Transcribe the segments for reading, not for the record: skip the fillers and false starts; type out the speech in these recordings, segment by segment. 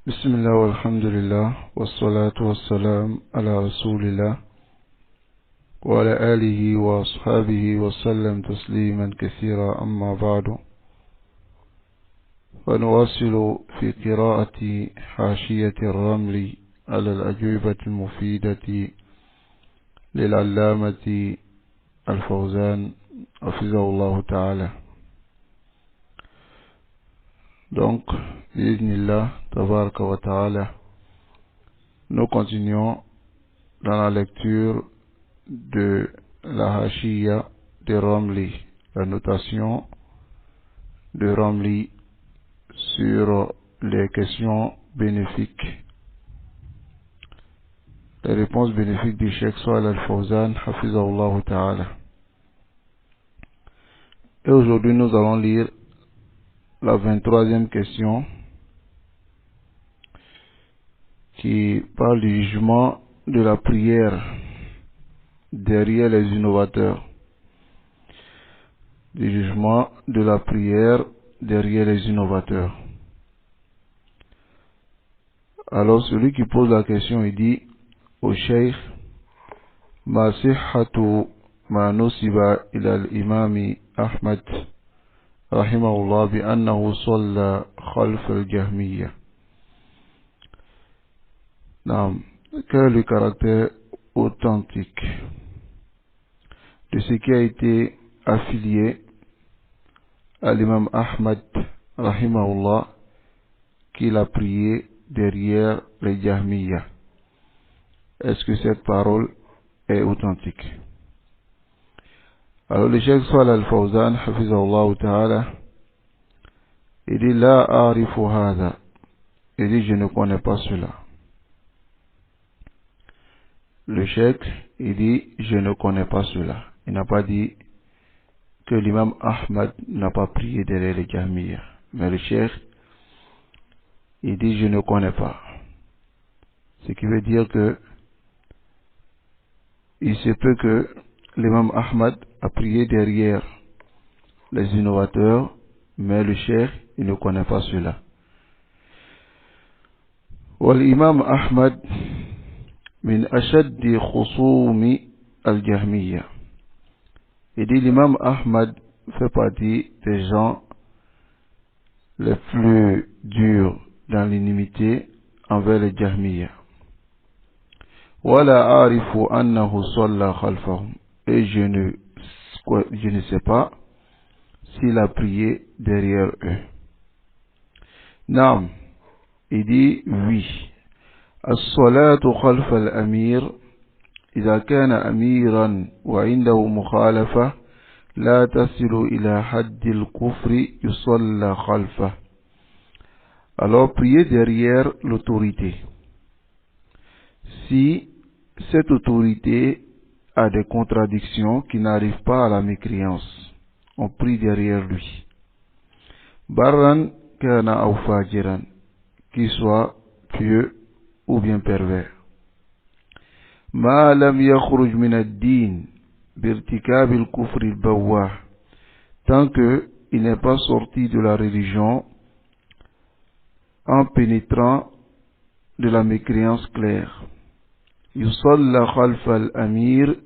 بسم الله والحمد لله والصلاة والسلام على رسول الله وعلى آله وأصحابه وسلم تسليما كثيرا أما بعد فنواصل في قراءة حاشية الرمل على الأجوبة المفيدة للعلامة الفوزان حفظه الله تعالى. Donc, bismillah, tabaraka wa ta'ala, nous continuons dans la lecture de la Hashiya de Ramli, la notation de Ramli sur les questions bénéfiques, les réponses bénéfiques du Cheikh Salih Al-Fawzan, hafizahullah ta'ala. Et aujourd'hui, nous allons lire la 23e question qui parle du jugement de la prière derrière les innovateurs. Du jugement de la prière derrière les innovateurs. Alors celui qui pose la question, il dit au Cheikh: Ma sihhatu ma nusiba ila al-imami Ahmad rahimahullah bi annahu salla khalf al-Jahmiyya. Quel est le caractère authentique de ce qui a été affilié à l'imam Ahmad rahimahullah, qu'il a prié derrière les Jahmiyya? Est-ce que cette parole est authentique? Alors le Cheikh Salih Al-Fawzan hafizahullah ta'ala, il dit la a'rifu hadha, il dit je ne connais pas cela. Le Cheikh, il dit je ne connais pas cela. Il n'a pas dit que l'imam Ahmad n'a pas prié derrière les Jahmiyya, mais le Cheikh, il dit je ne connais pas, ce qui veut dire que il se peut que l'imam Ahmad a prié derrière les innovateurs, mais le Cheikh, il ne connaît pas cela. L'imam Ahmad min ashaddi khusumi al-Jahmiyya. Il dit l'imam Ahmad fait partie des gens les plus durs dans l'inimité envers les Jahmiyya. Wala arifu annahu salla khalfahum. Et je ne sais pas s'il a prié derrière eux. Naam, il dit oui. As-salatu khalf al-amir إذا كان أميرا وعنده مخالفة لا تصل إلى حد الكفر يصلى خلفه. Alors prier derrière l'autorité, si cette autorité a des contradictions qui n'arrivent pas à la mécréance, on prie derrière lui. Barran kana aw fajiran, qu'il soit pieux ou bien pervers. ما لم يخرج من الدين بارتكاب الكفر البواح, tant que il n'est pas sorti de la religion en pénétrant de la mécréance claire. يصلى خلف الأمير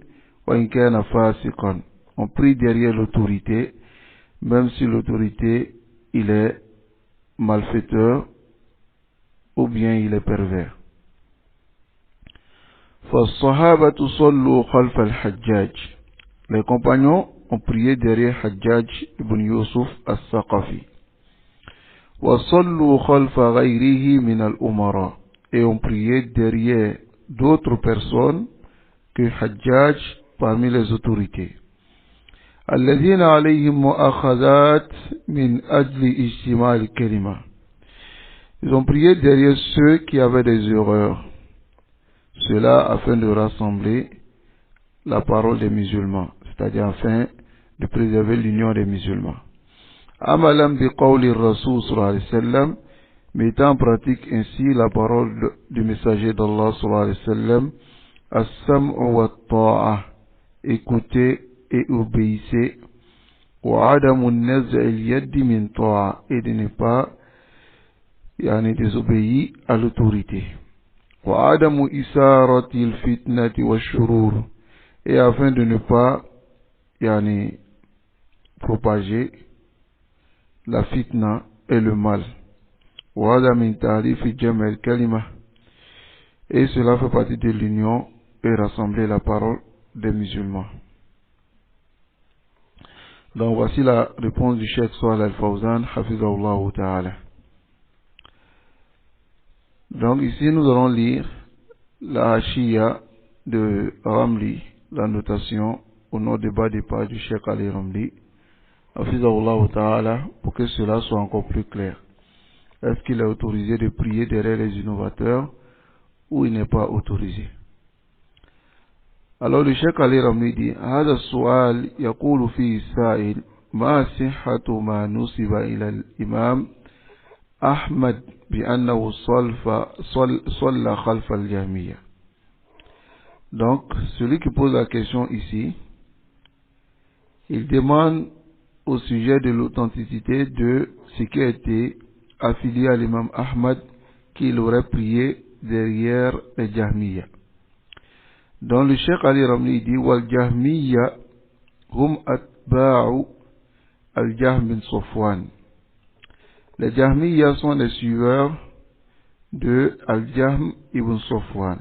وإن كان فاسقا, on prie derrière l'autorité même si l'autorité il est malfaiteur ou bien il est pervers. فالصحابة صلوا خلف الحجاج, les compagnons ont prié derrière Hajjaj ibn Yusuf al-Thaqafi. وصلوا خلف غيره من الأمراء, et ont prié derrière d'autres personnes que Hajjaj parmi les autorités. الذين عليهم مؤاخذات من أجل اجتماع الكلمة, ils ont prié derrière ceux qui avaient des erreurs, cela afin de rassembler la parole des musulmans, c'est-à-dire afin de préserver l'union des musulmans. Amalam bi qawli Rasul sallallahu alayhi wa sallam, mettant en pratique ainsi la parole du messager d'Allah sallallahu alayhi wa sallam, as-sam'u wa ta'a, écoutez et obéissez, wa adamu naz'i al-yaddi min ta'a, et de ne pas désobéit à l'autorité. وعدم إثارة الفتنة والشرور, et afin de ne pas propager la fitna et le mal. وهذا من تعريف جمع الكلمة, et cela fait partie de l'union et rassembler la parole des musulmans. Donc voici la réponse du Cheikh Salih Al-Fawzan, Hafizahullah Ta'ala. Donc ici nous allons lire la Hashia de Ramli, la notation au nom des bas des pages du Cheikh Ali Ramli, Hafizahullah Ta'ala, pour que cela soit encore plus clair. Est-ce qu'il est autorisé de prier derrière les innovateurs ou il n'est pas autorisé? Alors le Cheikh Ali Ramli dit: هذا السؤال يقول فيه السائل ما صحة ما نسب إلى الإمام أحمد بأنه صلى خلف الجهمية. Donc celui qui pose la question ici, il demande au sujet de l'authenticité de ce qui a été affilié à l'imam Ahmad qu'il aurait prié derrière les Jahmiya. Donc le Cheikh Ali Ramli dit: wal Jahmiya hum atba'u al-Jahm bin Safwan. Les Jahmiya sont les suiveurs de Al-Jahm ibn Safwan.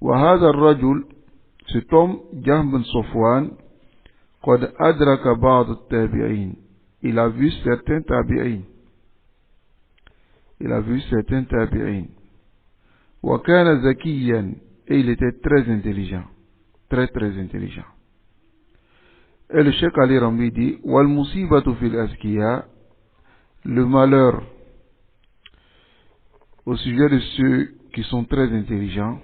Wa hadha ar-rajul, cet homme Jahm bin Safwan, qad adraka ba'd at-tabi'in, il a vu certains tabi'in. Wa kana zakiyan, et il était très intelligent, très intelligent. Et le Cheikh Ali Ramli dit: wal musibatu fil askiya, le malheur au sujet de ceux qui sont très intelligents,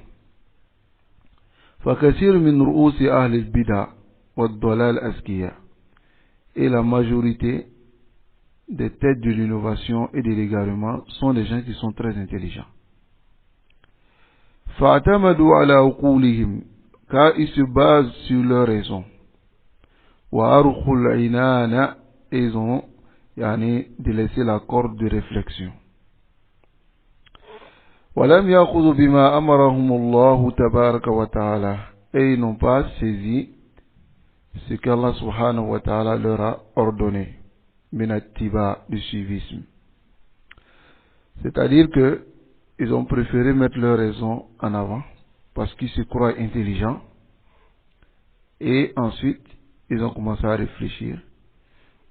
fa kathir min ru'usi ahli al-bid'a wa ad-dalal askiya, et la majorité des têtes de l'innovation et de l'égarement sont des gens qui sont très intelligents. فَاعْتَمَدُوا عَلَى عُقُولِهِمْ, car ils se basent sur leurs raisons. وَأَرْخُوا الْعِنَانَ, et ils ont délaissé la corde de réflexion. وَلَمْ يَأْخُذُوا بِمَا أَمَرَهُمُ اللَّهُ تَبَارَكَ وَتَعَالَى, et ils n'ont pas saisi ce qu'Allah subhanahu wa ta'ala leur a ordonné, min attiba, du suivisme. C'est-à-dire que ils ont préféré mettre leur raison en avant parce qu'ils se croient intelligents, et ensuite ils ont commencé à réfléchir,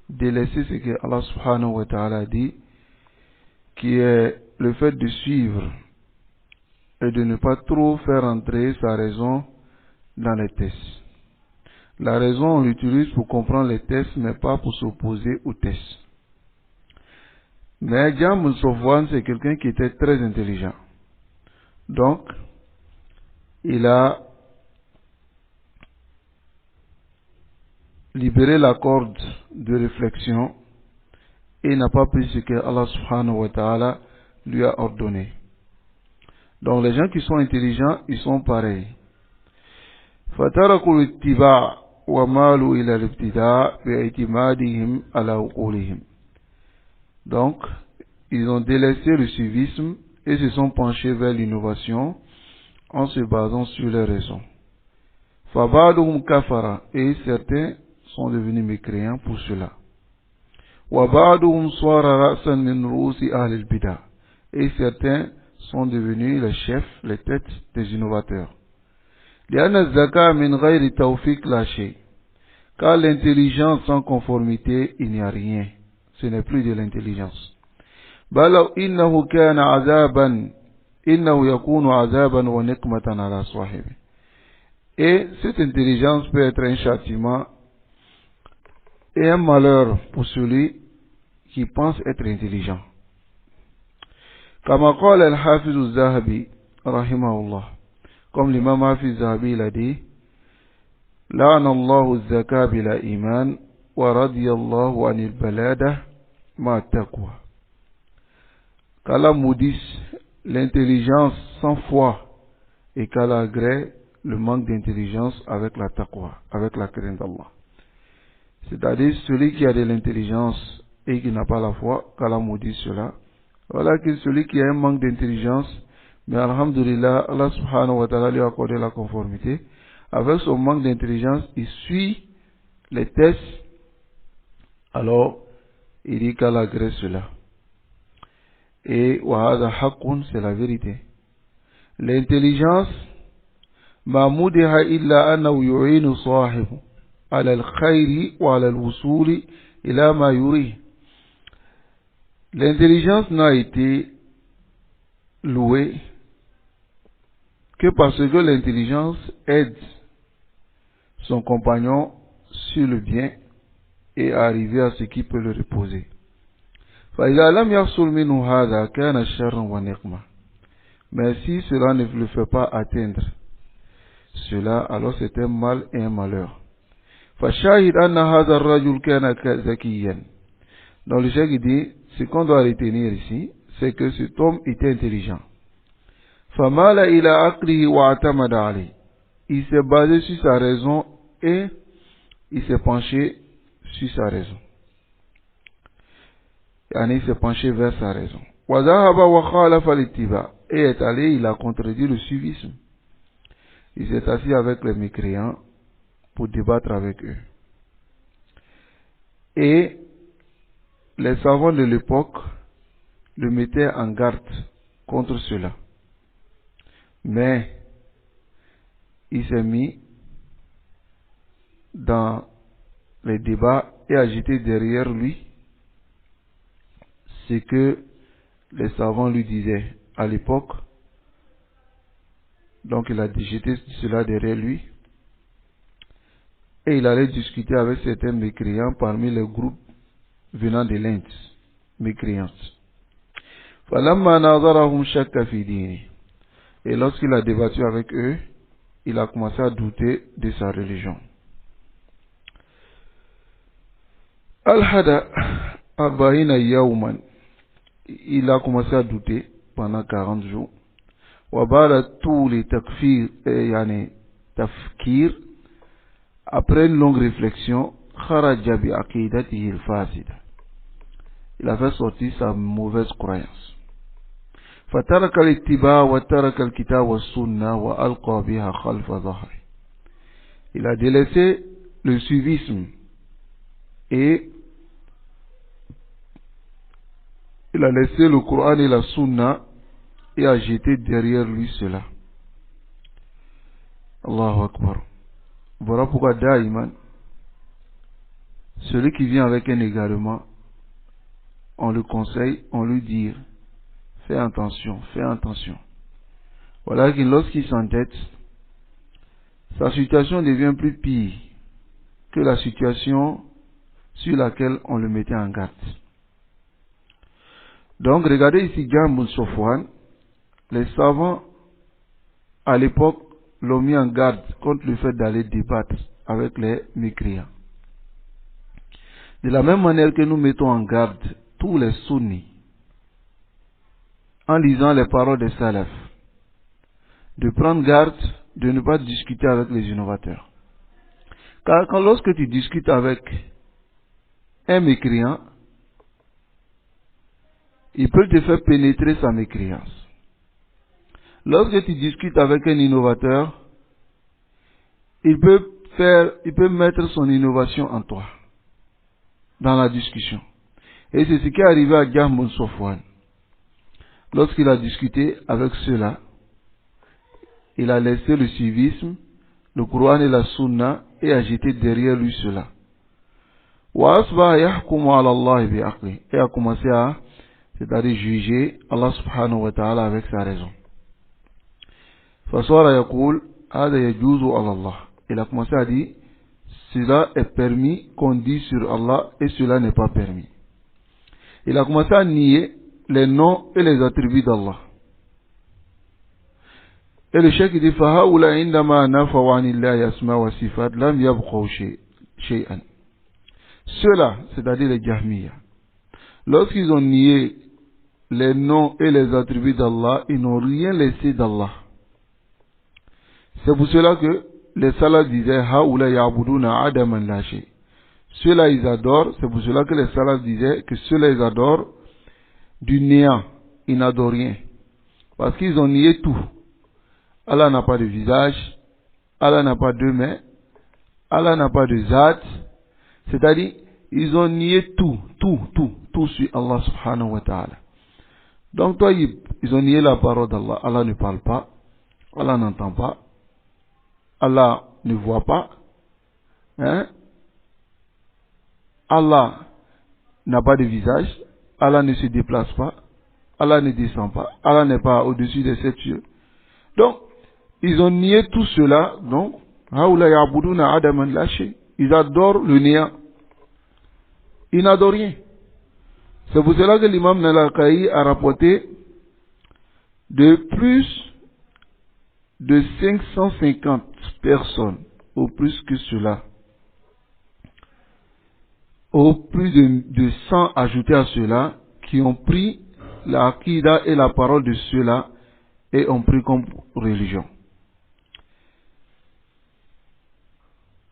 délaisser ce que Allah subhanahu wa ta'ala dit, qui est le fait de suivre et de ne pas trop faire entrer sa raison dans les tests. La raison on l'utilise pour comprendre les tests, mais pas pour s'opposer aux tests. Mais Jahm bin Safwan, c'est quelqu'un qui était très intelligent. Donc, il a libéré la corde de réflexion et n'a pas pris ce que Allah subhanahu wa ta'ala lui a ordonné. Donc, les gens qui sont intelligents, ils sont pareils. فَتَرَكُوا الْاتِّبَاعَ وَمَالُوا إِلَى الْإِبْتِدَاءِ بِاعْتِمَادِهِمْ عَلَى عُقُولِهِمْ. Donc, ils ont délaissé le suivisme et se sont penchés vers l'innovation en se basant sur les raisons. فَبَعْضُهُمْ كَفَرَ, et certains sont devenus mécréants pour cela. وَبَعْضُهُمْ صَارَ رَأْسًا مِنْ رُؤُوسِ أَهْلِ الْبِدَعِ, et certains sont devenus les chefs, les têtes des innovateurs. لأن الذكاء من غير توفيق لا شيء, car l'intelligence sans conformité, il n'y a rien, ce n'est plus de l'intelligence. بل إنه كان عذابا, إنه يكون عذابا ونقمة على صاحبه. Et cette intelligence peut être un châtiment et un malheur pour celui qui pense être intelligent. كما قال الحافظ الذهبي رحمه الله, comme l'imam Hafiz Zahabi l'a dit: لعن الله الزكاة بلا إيمان ورضي الله عن البلادة مع التقوى. Qu'Allah maudisse l'intelligence sans foi et qu'Allah agrée le manque d'intelligence avec la taqwa, avec la crainte d'Allah. C'est-à-dire celui qui a de l'intelligence et qui n'a pas la foi, qu'Allah maudisse cela Voilà que celui qui a un manque d'intelligence, mais alhamdulillah, Allah subhanahu wa ta'ala lui a accordé la conformité. Avec son manque d'intelligence, il suit les tests, alors il dit qu'Allah agresse cela. Et wahada haqqun, c'est la vérité. L'intelligence, ma mudiha illa annahu yu'inu sahibu ala al-khayri wa ala al-wusuli ila ma yuri. L'intelligence n'a été louée que parce que l'intelligence aide son compagnon sur le bien et à arriver à ce qui peut le reposer. فإذا لم يحصل منه هذا كان شرا ونقمة. Mais si cela ne le fait pas atteindre cela, alors c'est un mal et un malheur. فشاهد أن هذا الرجل كان ذكيا. Donc le cheikh dit, ce qu'on doit retenir ici, c'est que cet homme était intelligent. فمال إلى عقله واعتمد عليه. Il s'est basé sur sa raison et il s'est penché sur sa raison. Il s'est penché vers sa raison. وذهب وخالف الاتباع. Et est allé, il a contredit le suivisme. Il s'est assis avec les mécréants pour débattre avec eux. Et les savants de l'époque le mettaient en garde contre cela. Mais il s'est mis dans les débats et a jeté derrière lui ce que les savants lui disaient à l'époque. Donc il a jeté cela derrière lui et il allait discuter avec certains mécréants parmi les groupes venant de l'Inde, mécréants. فَلَمَّا نَظَرَهُمْ شَكَّ فِي دِينِهِ. Et lorsqu'il a débattu avec eux, il a commencé à douter de sa religion. Al-Hada Arba'ina Yawman. Il a commencé à douter pendant 40 jours. وَبَعْدَ طُولِ تَفْكِير. Après une longue réflexion, خَرَجَ بِعَقِيدَتِهِ الْفَاسِدَةِ. Il a fait sortir sa mauvaise croyance. فترك الاتباع وترك الكتاب والسنة وألقى بها خلف ظهره. Il a délaissé le suivisme et il a laissé le Coran et la Sunna et a jeté derrière lui cela. Allahu Akbar. Voilà pourquoi Daïman, celui qui vient avec un égarement, on le conseille, on lui dit, fais attention, fais attention. Voilà que lorsqu'il s'entête, sa situation devient plus pire que la situation sur laquelle on le mettait en garde. Donc regardez ici Jahm bin Safwan, les savants à l'époque l'ont mis en garde contre le fait d'aller débattre avec les mécréants. De la même manière que nous mettons en garde tous les sunnis en lisant les paroles des salafs, de prendre garde de ne pas discuter avec les innovateurs. Car lorsque tu discutes avec un mécréant, il peut te faire pénétrer sa mécréance. Lorsque tu discutes avec un innovateur, il peut mettre son innovation en toi, dans la discussion. Et c'est ce qui est arrivé à Jahm bin Safwan. Lorsqu'il a discuté avec ceux-là, il a laissé le civisme, le Coran et la Sunna et a jeté derrière lui cela. Et a commencé à, c'est-à-dire juger Allah subhanahu wa ta'ala avec sa raison. Il a commencé à dire, cela est permis qu'on dit sur Allah et cela n'est pas permis. Il a commencé à nier les noms et les attributs d'Allah. Et le cheikh dit فَهَؤُلَا عِنْدَمَا نَفَوْا عَنِ اللَّهِ أَسْمَاءَ وَصِفَاتٍ لَمْ يَبْقَوْا شَيْئًا. Ceux-là, c'est-à-dire les Jahmiya, lorsqu'ils ont nié les noms et les attributs d'Allah, ils n'ont rien laissé d'Allah. C'est pour cela que les salafs disaient هَؤُلَا يَعْبُدُونَ عَدَمًا لَا شَيْءٍ. Ceux-là ils adorent, c'est pour cela que les salafs disaient que ceux-là ils adorent du néant, ils n'adorent rien. Parce qu'ils ont nié tout. Allah n'a pas de visage, Allah n'a pas de mains, Allah n'a pas de zat. C'est-à-dire, ils ont nié tout sur Allah subhanahu wa ta'ala. Donc toi, ils ont nié la parole d'Allah. Allah ne parle pas, Allah n'entend pas, Allah ne voit pas, hein? Allah n'a pas de visage, Allah ne se déplace pas, Allah ne descend pas, Allah n'est pas au-dessus des 7 cieux. Donc, ils ont nié tout cela, donc, ils adorent le néant. Ils n'adorent rien. C'est pour cela que l'imam Nalakaï a rapporté de plus de 550 personnes, ou plus que cela, au plus de 100 ajoutés à cela, qui ont pris la Aqida et la parole de ceux-là et ont pris comme religion.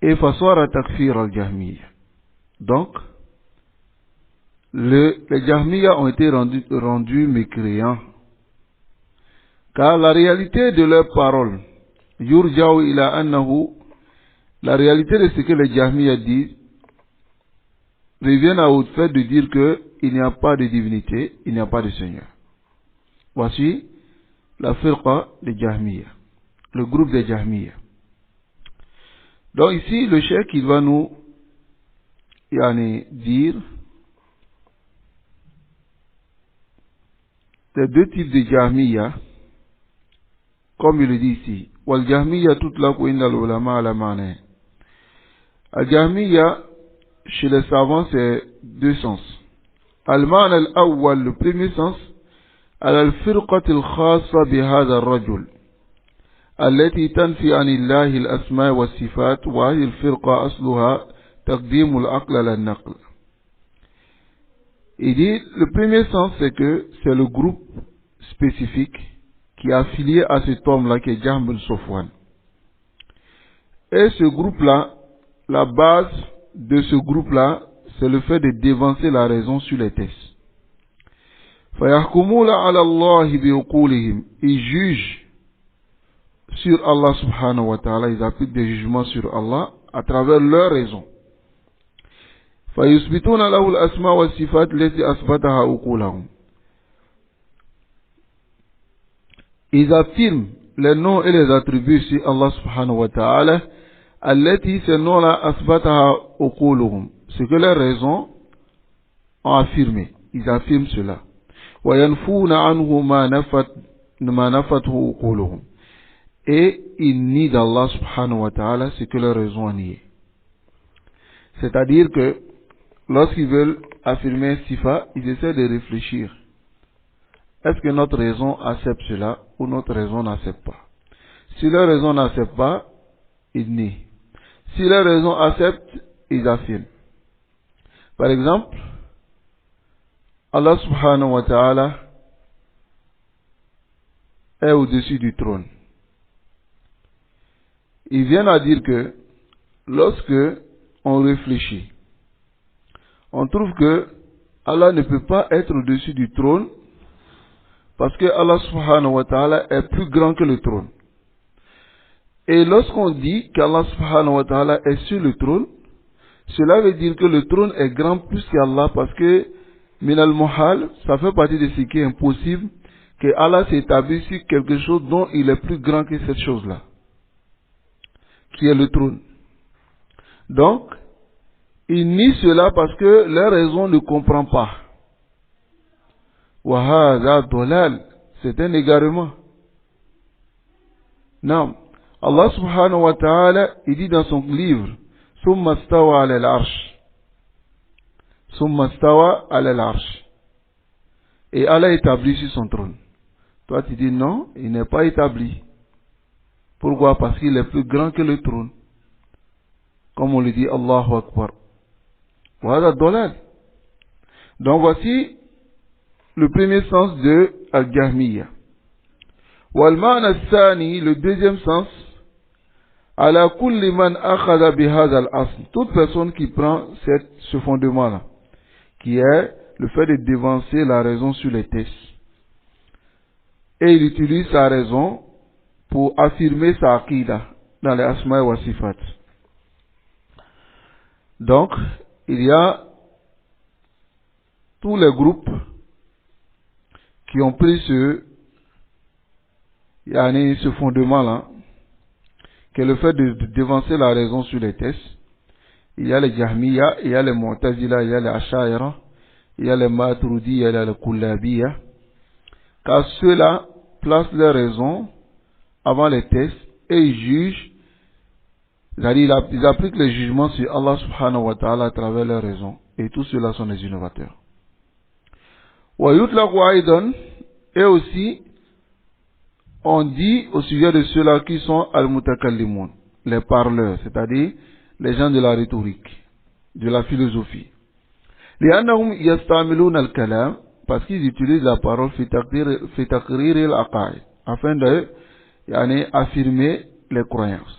Et faswara takfir al-Jahmiya. Donc, les Jahmiya ont été rendus mécréants. Car la réalité de leurs paroles, yurja'u ila annahu, la réalité de ce que les Jahmiya disent, revient au fait de dire qu'il n'y a pas de divinité, il n'y a pas de Seigneur. Voici la firqa des Jahmiya, le groupe des Jahmiya. Donc ici, le cheikh, il va nous dire les deux types de Jahmiya, comme il le dit ici. Wal Jahmiya tutlaqu inda al-ulama ala ma'na. Al Jahmiya, chez les savants, c'est deux sens. Al-ma'na al-awwal, le premier sens, al-firqat al-khassa bi hadha ar-rajul, التي تنفي عن الله الأسماء والصفات وهذه الفرقة أصلها تقديم العقل على النقل. Il dit, le premier sens, c'est que c'est le groupe spécifique qui est affilié à cet homme-là qui est Jahm bin Safwan. Et ce groupe-là, la base de ce groupe-là, c'est le fait de dévancer la raison sur les textes. فَيَحْكُمُونَ عَلَى اللَّهِ بِعُقُولِهِمْ. Ils jugent sur Allah subhanahu wa ta'ala, ils appliquent des jugements sur Allah à travers leurs raisons. فَيُثْبِتُونَ لَهُ الْأَسْمَاءَ وَالصِّفَاتِ الَّتِي أَثْبَتَهَا عُقُولُهُم. Ils affirment les noms et les attributs sur Allah subhanahu wa ta'ala, التي ces noms-là أثبتها عقولهم, ce que les raisons ont affirmé, ils affirment cela. وَيَنْفُونَ عَنْهُ مَا نَفَتْهُ عقولهم. Et ils nient d'Allah subhanahu wa ta'ala ce que leurs raisons ont nié. C'est-à-dire que lorsqu'ils veulent affirmer un sifa, ils essaient de réfléchir. Est-ce que notre raison accepte cela ou notre raison n'accepte pas? Si leur raison n'accepte pas, ils nient. Si leur raison accepte, ils affirment. Par exemple, Allah subhanahu wa ta'ala est au-dessus du trône. Ils viennent à dire que lorsque on réfléchit, on trouve que Allah ne peut pas être au-dessus du trône parce que Allah subhanahu wa ta'ala est plus grand que le trône. Et lorsqu'on dit qu'Allah subhanahu wa ta'ala est sur le trône, cela veut dire que le trône est grand plus qu'Allah parce que min al-muhal, ça fait partie de ce qui est impossible que Allah s'établisse sur quelque chose dont il est plus grand que cette chose-là, qui est le trône. Donc, ils nient cela parce que leur raison ne comprend pas. Wahada dolal, c'est un égarement. Non. Allah subhanahu wa ta'ala, il dit dans son livre, Summa stawa ala al-arsh. Summa stawa ala al-arsh. Et Allah établit sur son trône. Toi tu dis non, il n'est pas établi. Pourquoi? Parce qu'il est plus grand que le trône. Comme on le dit, Allahu Akbar. Voilà, dolal. Donc voici le premier sens de Al-Jahmiya. Wal-ma'na al-thani, le deuxième sens, ala kulli man akhadha bihadha al-asl. Toute personne qui prend ce fondement-là, qui est le fait de dévancer la raison sur les textes. et il utilise sa raison pour affirmer sa aqida dans les asma wa sifat. Donc, il y a tous les groupes qui ont pris ce fondement-là, qui est le fait de dévancer la raison sur les tests. Il y a les Jahmiya, il y a les Mu'tazila, il y a les Ash'aira, il y a les Maturidi, il y a les Kullabiya. Car ceux-là placent leurs raisons avant les tests et ils jugent, c'est-à-dire ils appliquent les jugements sur Allah subhanahu wa ta'ala à travers leurs raisons. Et tous ceux-là sont des innovateurs. Wa yutlaqu aidan, et aussi, on dit au sujet de ceux-là qui sont al-mutakallimun, les parleurs, c'est-à-dire les gens de la rhétorique, de la philosophie. لأنهم يستعملون الكلام, parce qu'ils utilisent la parole في تقرير العقائد, afin de affirmer les croyances.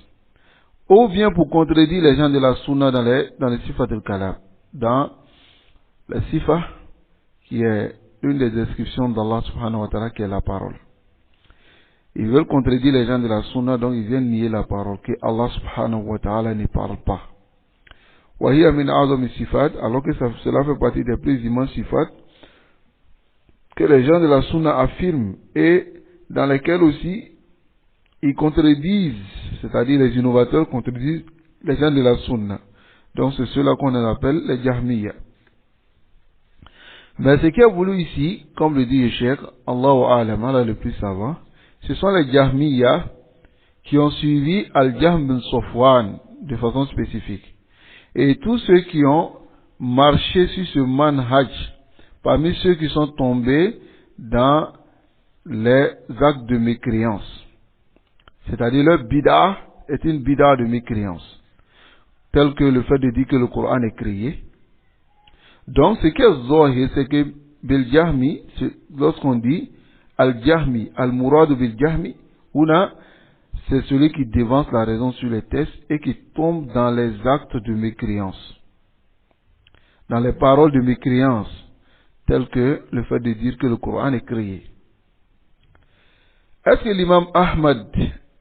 Ou bien pour contredire les gens de la sunna dans les sifat al-kalam, dans les sifat qui est une des descriptions d'Allah subhanahu wa ta'ala, qui est la parole. Ils veulent contredire les gens de la sunna, donc ils viennent nier la parole, que Allah subhanahu wa ta'ala ne parle pas. وهي من أعظم الصفات, alors que cela fait partie des plus immenses sifat que les gens de la sunna affirment et dans lesquels aussi ils contredisent, c'est-à-dire les innovateurs contredisent les gens de la sunna. Donc c'est ceux-là qu'on appelle les Jahmiya. Mais ce qui est voulu ici, comme le dit le Cheikh, Allahu A'lam, Allah le plus savant, ce sont les Jahmiya qui ont suivi Al-Jahm bin Safwan de façon spécifique. Et tous ceux qui ont marché sur ce manhaj, parmi ceux qui sont tombés dans les actes de mécréance. C'est-à-dire leur bid'a est une bid'a de mécréance, tel que le fait de dire que le Coran est créé. Donc ce qui est zahir, c'est que Bil Jahmi, lorsqu'on dit Al-Jahmi, Al-Murad Bil Jahmi, c'est celui qui dévance la raison sur les tests et qui tombe dans les actes de mécréance, dans les paroles de mécréance, telles que le fait de dire que le Coran est créé. Est-ce que l'imam Ahmad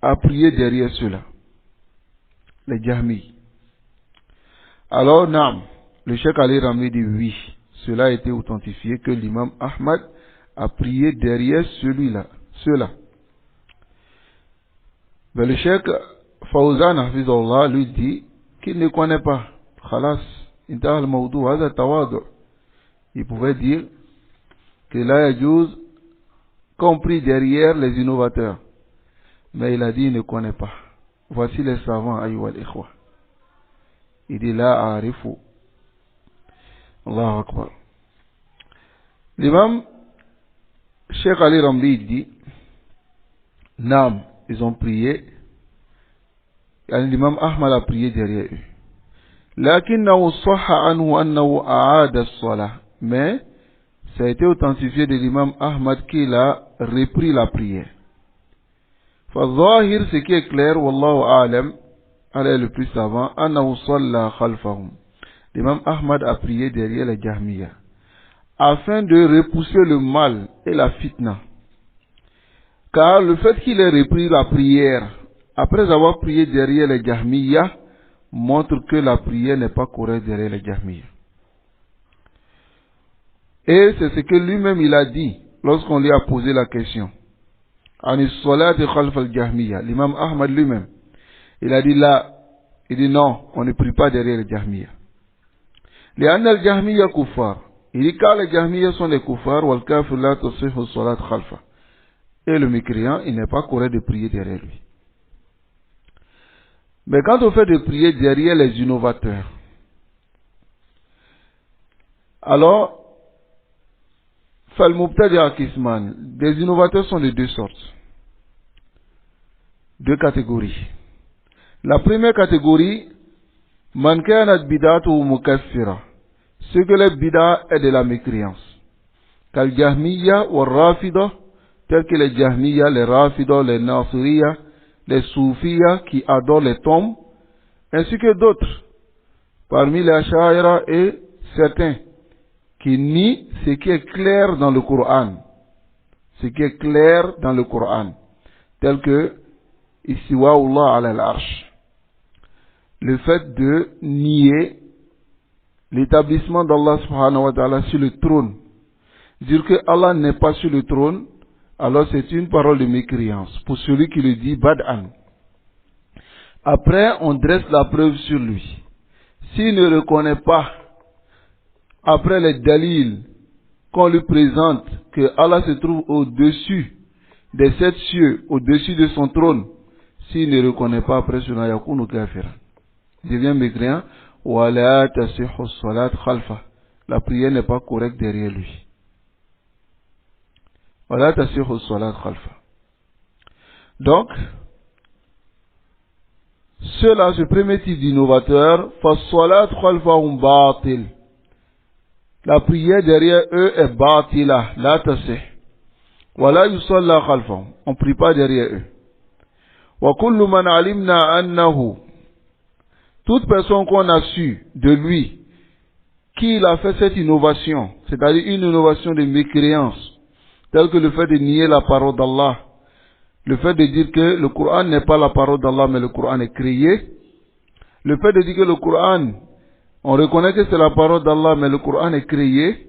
a prié derrière cela, les Jahmi? Alors, Naam, le Cheikh Ali Ramli dit oui, cela a été authentifié que l'imam Ahmad a prié derrière ceux-là. Mais le Cheikh Fawzan Hafizullah lui dit qu'il ne connaît pas. Khalas, intaha al-mawdu, hadha tawadu. Il pouvait dire que la yajouz compris derrière les innovateurs. Mais il a dit il ne connaît pas. Voici les savants, ayyuha al-ikhwa. Il dit la a'rifu. Allahu Akbar. L'imam Cheikh Ali Ramli dit Naam, ils ont prié. L'imam Ahmad a prié derrière eux. لكنه صح عنه أنه أعاد الصلاة. Mais ça a été authentifié de l'imam Ahmad qu'il a repris la prière. فالظاهر, ce qui est clair, والله أعلم, elle est le plus savant, أنه صلى خلفهم. L'imam Ahmad a prié derrière les Jahmiya, afin de repousser le mal et la fitna. Car le fait qu'il ait repris la prière après avoir prié derrière les Jahmiya montre que la prière n'est pas correcte derrière les Jahmiya. Et c'est ce que lui-même il a dit lorsqu'on lui a posé la question. L'imam Ahmad lui-même, il a dit là, il dit non, on ne prie pas derrière les Jahmiya. لأن الجهمية كفار. Il dit car les Jahmiya sont des kuffars, والكافر لا تصح الصلاة خلفه. Et le mécréant, il n'est pas correct de prier derrière lui. Mais quand on fait de prier derrière les innovateurs, alors, des innovateurs sont de deux sortes, deux catégories. La première catégorie, man kanat bid'atuhu mukaffira, ce que le bid'a est de la mécréance. Kal Jahmiya wa Rafida, tels que les Jahmiya, les Rafida, les Nasiriya, les Soufiya qui adorent les tombes, ainsi que d'autres, parmi les Ash'aira et certains qui nient ce qui est clair dans le Coran. ce qui est clair dans le Coran, tel que Istiwa Allah ala al-Arsh. Le fait de nier l'établissement d'Allah subhanahu wa ta'ala sur le trône. Dire que Allah n'est pas sur le trône, alors c'est une parole de mécréance pour celui qui le dit bad'an. Après, on dresse la preuve sur lui. S'il ne reconnaît pas, après les dalils qu'on lui présente, que Allah se trouve au-dessus des 7 cieux, au-dessus de son trône, s'il ne reconnaît pas après cela, yakunu kafira. Devient mécréant, wala tasihhu salat khalfa. La prière n'est pas correcte derrière lui. Wala tasihhu salat khalfa. Donc, ceux-là, ce premier type d'innovateur, fa salat khalfahum batil. La prière derrière eux est batila, la tasih. Wala yusalla khalfahum. On ne prie pas derrière eux. Wa kullu man alimna annahu. Toute personne qu'on a su de lui, qu'il a fait cette innovation, c'est-à-dire une innovation de mécréance, telle que le fait de nier la parole d'Allah, le fait de dire que le Coran n'est pas la parole d'Allah, mais le Coran est créé, le fait de dire que le Coran, on reconnaît que c'est la parole d'Allah, mais le Coran est créé,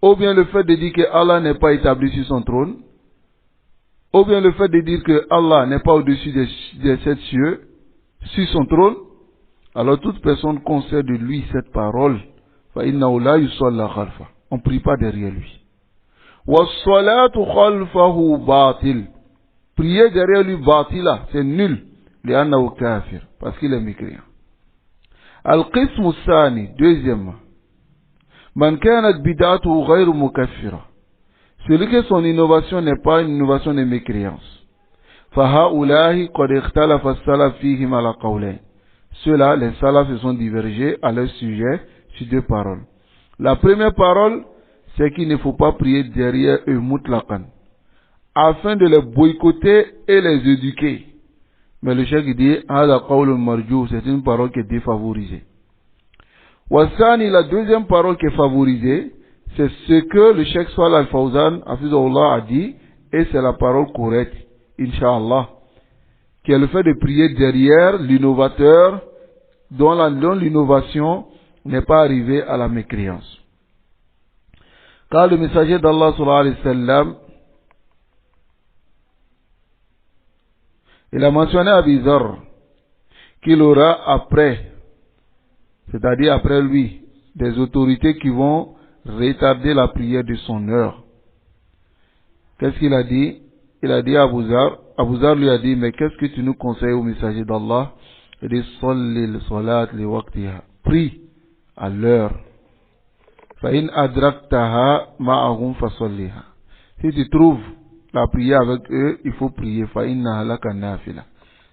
ou bien le fait de dire que Allah n'est pas établi sur son trône, ou bien le fait de dire que Allah n'est pas au-dessus des 7 cieux, sur son trône, alors toute personne concerne de lui cette parole, on ne prie pas derrière lui. Prier derrière lui batila, c'est nul, parce qu'il est mécréant. Al-Qism Sani, deuxièmement, man kanat bid'atuhu ghayru mukaffira. Celui que son innovation n'est pas une innovation de mécréance. فَهَؤُلَاهِ قَدْ اخْتَلَفَ السَّلَفُ فِيهِمْ عَلَى قَوْلَيْنِ. Ceux-là, les salafs se sont divergés à leur sujet sur 2 paroles. La première parole, c'est qu'il ne faut pas prier derrière eux mutlaqan, afin de les boycotter et les éduquer. Mais le cheikh dit, هَذَا قَوْلٌ مَرْجُوحٌ, c'est une parole qui est défavorisée. Wasani, la deuxième parole qui est favorisée, c'est ce que le cheikh Salih al-Fawzan a dit, et c'est la parole correcte. Inch'Allah, qui est le fait de prier derrière l'innovateur dont l'innovation n'est pas arrivée à la mécréance. Car le messager d'Allah sallallahu alayhi wa sallam, il a mentionné à Abu Dharr qu'il aura après, c'est-à-dire après lui, des autorités qui vont retarder la prière de son heure. Qu'est-ce qu'il a dit? Il a dit à Abu Dharr lui a dit, mais qu'est-ce que tu nous conseilles au messager d'Allah? Il dit, Salli salat li waqtiha. Prie à l'heure. Fa in adraktaha ma'ahum fa salliha. Si tu trouves la prière avec eux, il faut prier. Fa inna laka nafila.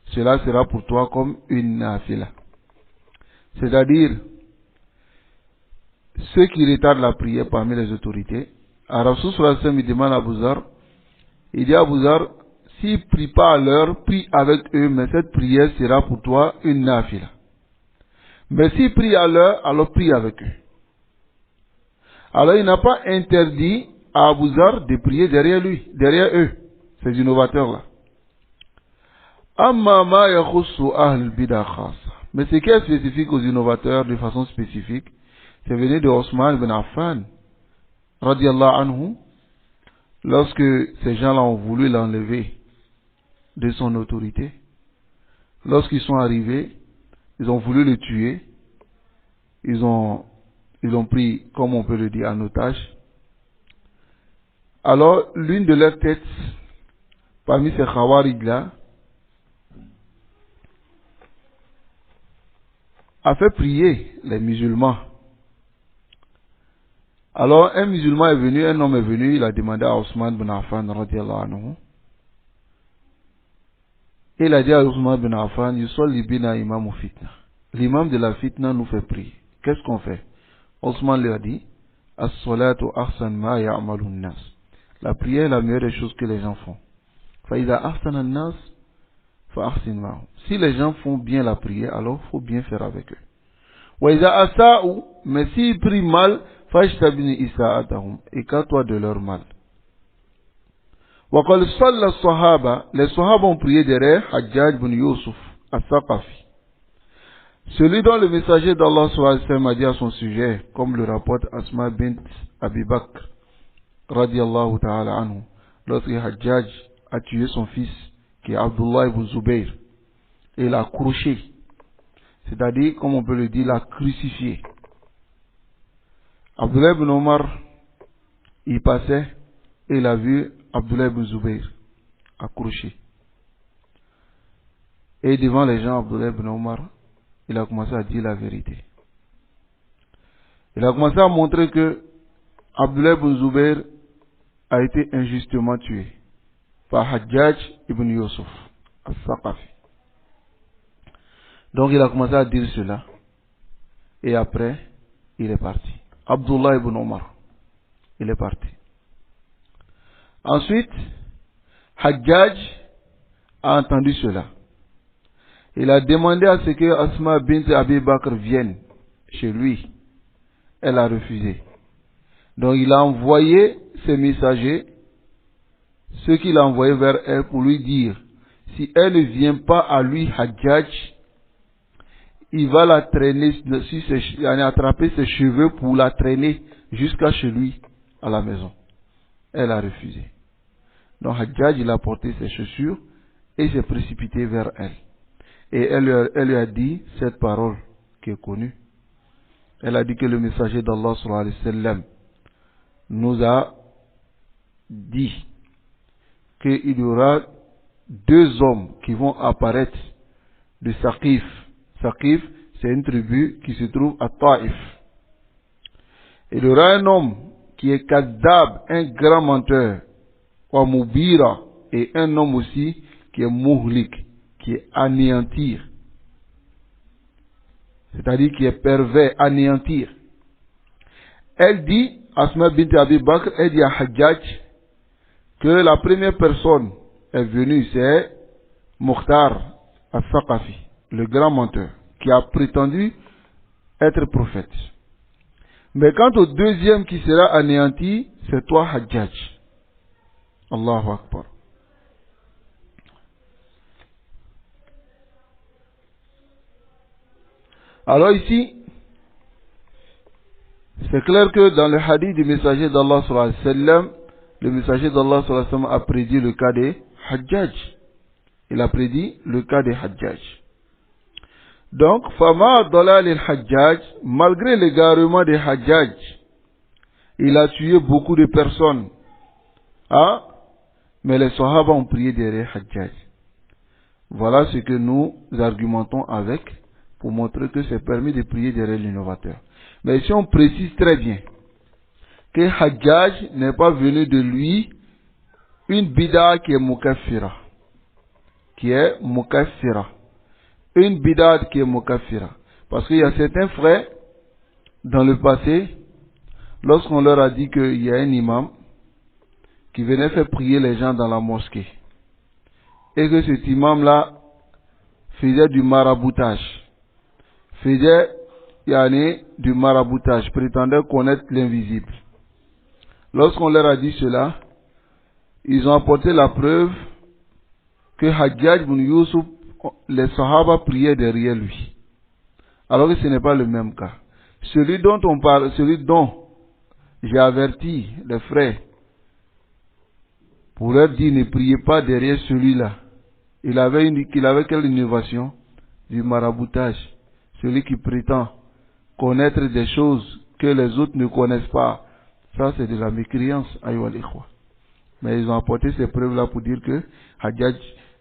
Cela sera pour toi comme une nafila. C'est-à-dire, ceux qui retardent la prière parmi les autorités, à Rasul sallallahu alayhi wa sallam, il demande à Abu Dharr, il dit à Abu Dharr, s'ils ne prient pas à l'heure, prie avec eux, mais cette prière sera pour toi une nafila. Mais s'ils prient à l'heure, alors prie avec eux. Alors il n'a pas interdit à Abu Dharr de prier derrière eux, ces innovateurs-là. Amma ma yakhussu ahl bid'a khassa. Mais ce qui est spécifique aux innovateurs de façon spécifique, c'est venu de Osman ibn Affan, radiyallahu anhu, lorsque ces gens-là ont voulu l'enlever de son autorité. Lorsqu'ils sont arrivés, ils ont voulu le tuer. Ils ont pris, comme on peut le dire, en otage. Alors, l'une de leurs têtes, parmi ces khawarid-là, a fait prier les musulmans. Alors, un homme est venu, il a demandé à Osman bin Affan, radiyallahu anhu. Il a dit à Osman bin Affan, yusalli bina imam fitna. L'imam de la fitna nous fait prier. Qu'est-ce qu'on fait? Osman lui a dit, as-salatu ahsan ma ya'malu an-nas. La prière est la meilleure des choses que les gens font. Fa idha ahsana an-nas, fa ahsin ma'hum. Si les gens font bien la prière, alors il faut bien faire avec eux. Wa idha asa'u, mais s'ils prient mal, fajtabini isa'atahum, écarte-toi de leur mal. وقال صلى الصحابة, les Sahaba ont prié derrière Hajjaj ibn Yusuf al-Thaqafi. Celui dont le messager d'Allah sallallahu alayhi wa sallam a dit à son sujet, comme le rapporte Asma bint Abi Bakr radiyallahu ta'ala anhu, lorsque Hajjaj a tué son fils qui est Abdullah ibn Zubayr et l'a accroché, c'est-à-dire, comme on peut le dire, l'a crucifié. Abdullah ibn Omar, il passait et il a vu Abdullah ibn Zubayr accroché. Et devant les gens, Abdullah ibn Omar, il a commencé à dire la vérité. Il a commencé à montrer que Abdullah ibn Zubayr a été injustement tué par Hajjaj ibn Yusuf al-Thaqafi. Donc il a commencé à dire cela. Et après, il est parti. Abdullah ibn Omar, il est parti. Ensuite, Hajjaj a entendu cela. Il a demandé à ce que Asma bint Abi Bakr vienne chez lui. Elle a refusé. Donc il a envoyé ses messagers, ceux qu'il a envoyés vers elle pour lui dire, si elle ne vient pas à lui, Hajjaj, il va la traîner, il a attrapé ses cheveux pour la traîner jusqu'à chez lui, à la maison. Elle a refusé. Donc Hajjaj, il a porté ses chaussures et s'est précipité vers elle. Et elle lui a dit cette parole qui est connue. Elle a dit que le messager d'Allah sallallahu alayhi wa sallam nous a dit qu'il y aura deux hommes qui vont apparaître de Saqif. Saqif, c'est une tribu qui se trouve à Taïf. Il y aura un homme qui est Kadab, un grand menteur, ou Moubira, et un homme aussi qui est Muhlik, qui est anéantir. C'est-à-dire qui est pervers, anéantir. Elle dit, Asma bint Abi Bakr, elle dit à Hajjaj que la première personne est venue, c'est Mukhtar al-Thaqafi, le grand menteur, qui a prétendu être prophète. Mais quant au deuxième qui sera anéanti, c'est toi Hajjaj. Allahu Akbar. Alors ici, c'est clair que dans le hadith du messager d'Allah sallallahu alayhi wa sallam, le messager d'Allah sallallahu alayhi wa sallam a prédit le cas des Hajjaj. Il a prédit le cas des Hajjaj. Donc, Fama Dalal al-Hajjaj, malgré l'égarement des Hajjaj, il a tué beaucoup de personnes. Ah, mais les Sahaba ont prié derrière Hajjaj. Voilà ce que nous argumentons avec, pour montrer que c'est permis de prier derrière l'innovateur. Mais si on précise très bien que Hajjaj n'est pas venu de lui une bida qui est mukaffira. Une bida qui est mukaffira. Parce qu'il y a certains frères, dans le passé, lorsqu'on leur a dit qu'il y a un imam qui venait faire prier les gens dans la mosquée, et que cet imam-là faisait du maraboutage, prétendait connaître l'invisible. Lorsqu'on leur a dit cela, ils ont apporté la preuve que Hajjaj ibn Yusuf, les Sahaba priaient derrière lui. Alors que ce n'est pas le même cas. Celui dont on parle, celui dont j'ai averti les frères, pour leur dire ne priez pas derrière celui-là. Il avait quelle innovation? Du maraboutage. Celui qui prétend connaître des choses que les autres ne connaissent pas. Ça, c'est de la mécréance, ayyuhal ikhwa. Mais ils ont apporté ces preuves-là pour dire que Hajjaj,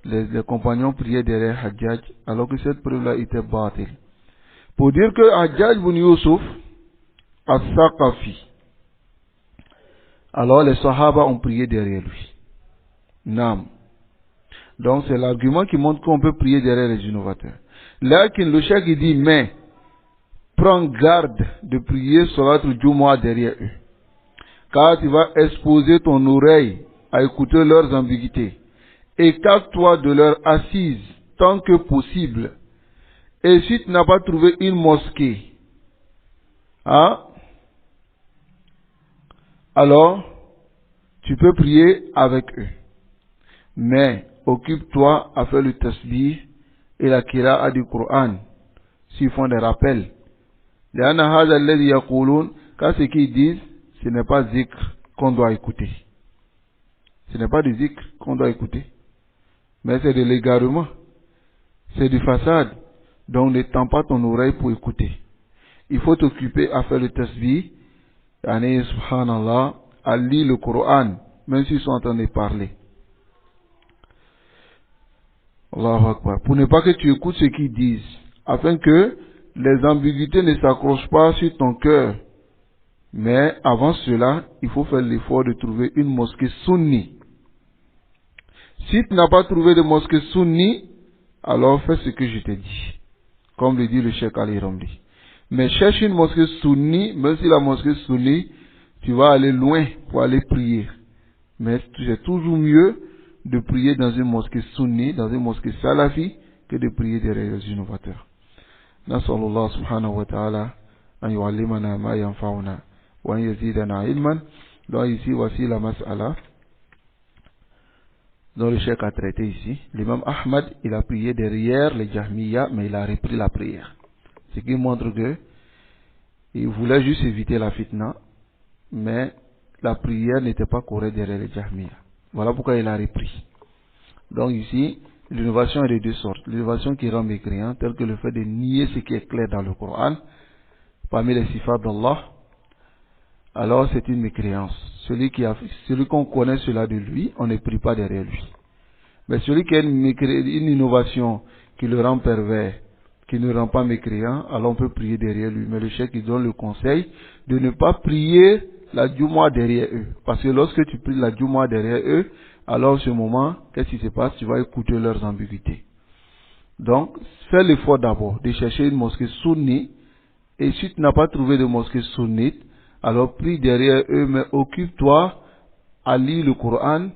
les compagnons priaient derrière Hajjaj, alors que cette preuve-là était batil. Pour dire que Hajjaj ibn Yusuf, al-Thaqafi, alors les Sahaba ont prié derrière lui. Nam. Donc c'est l'argument qui montre qu'on peut prier derrière les innovateurs. Là, le cheikh il dit, mais prends garde de prier Salat al-Jumu'ah derrière eux. Car tu vas exposer ton oreille à écouter leurs ambiguïtés. Écarte-toi de leur assise tant que possible. Et si tu n'as pas trouvé une mosquée, alors tu peux prier avec eux. Mais occupe-toi à faire le tasbih et la qira'a du Coran, s'ils font des rappels. Car ce qu'ils disent, ce n'est pas zikr qu'on doit écouter. Ce n'est pas du zikr qu'on doit écouter. Mais c'est de l'égarement. C'est du façade. Donc ne tends pas ton oreille pour écouter. Il faut t'occuper à faire le tasbih, subhanallah, à lire le Coran, même s'ils sont en train de parler. Allahu Akbar. Pour ne pas que tu écoutes ce qu'ils disent, afin que les ambiguïtés ne s'accrochent pas sur ton cœur. Mais avant cela, il faut faire l'effort de trouver une mosquée sunni. Si tu n'as pas trouvé de mosquée sunni, alors fais ce que je t'ai dit. Comme le dit le Cheikh Ali Ramli. Mais cherche une mosquée sunni, même si la mosquée sunni, tu vas aller loin pour aller prier. Mais c'est toujours mieux de prier dans une mosquée sunni, dans une mosquée salafi, que de prier derrière les innovateurs. Nasallallahu subhanahu wa ta'ala an yu'allimana ma yanfa'una wa an yazidana ilman. Donc ici, voici la mas'ala dont le cheikh a traité ici. L'imam Ahmad, il a prié derrière les Jahmiya, mais il a repris la prière. Ce qui montre que il voulait juste éviter la fitna, mais la prière n'était pas correcte derrière les Jahmiya. Voilà pourquoi il a repris. Donc ici, l'innovation est de deux sortes. L'innovation qui rend mécréant, telle que le fait de nier ce qui est clair dans le Coran, parmi les sifats d'Allah, alors c'est une mécréance. Celui qu'on connaît cela de lui, on ne prie pas derrière lui. Mais celui qui a une innovation qui le rend pervers, qui ne rend pas mécréant, alors on peut prier derrière lui. Mais le cheikh il donne le conseil de ne pas prier la Jumu'ah derrière eux. Parce que lorsque tu pries la Jumu'ah derrière eux, alors en ce moment, qu'est-ce qui se passe? Tu vas écouter leurs ambiguïtés. Donc, fais l'effort d'abord de chercher une mosquée sunnite. Et si tu n'as pas trouvé de mosquée sunnite, alors prie derrière eux, mais occupe-toi à lire le Coran.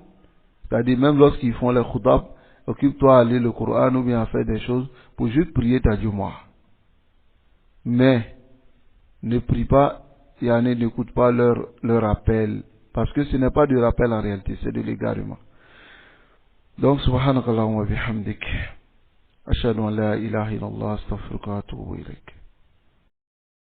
C'est-à-dire même lorsqu'ils font les khutbah, occupe-toi à lire le Coran ou bien à faire des choses pour juste prier ta Jumu'ah. Mais ne prie pas, n'écoute pas leur appel. Parce que ce n'est pas du rappel en réalité, c'est de l'égarement. Donc, subhanakallahumma wa bihamdik. Ashhadu an la ilaha illallah, astaghfiruka wa atubu ilayk.